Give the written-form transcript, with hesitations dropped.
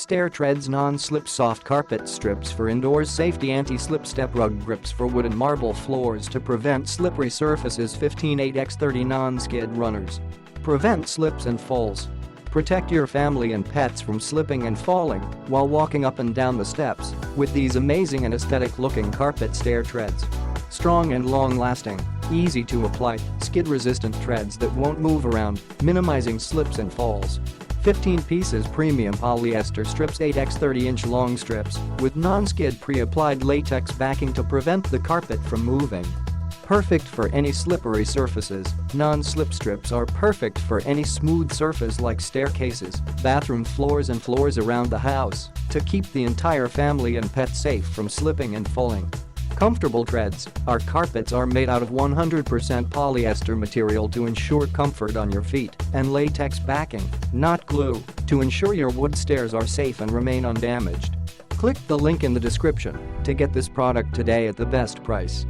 Stair Treads non-slip soft carpet strips for indoors. Safety anti-slip step rug grips for wood and marble floors to prevent slippery surfaces. 15/8x30 non-skid runners. Prevent slips and falls. Protect your family and pets from slipping and falling while walking up and down the steps with these amazing and aesthetic-looking carpet stair treads. Strong and long-lasting, easy to apply, skid-resistant treads that won't move around, minimizing slips and falls. 15 pieces premium polyester strips. 8x30-inch long strips with non-skid pre-applied latex backing to prevent the carpet from moving. Perfect for any slippery surfaces, non-slip strips are perfect for any smooth surface like staircases, bathroom floors and floors around the house to keep the entire family and pet safe from slipping and falling. Comfortable treads. Our carpets are made out of 100% polyester material to ensure comfort on your feet and latex backing, not glue, to ensure your wood stairs are safe and remain undamaged. Click the link in the description to get this product today at the best price.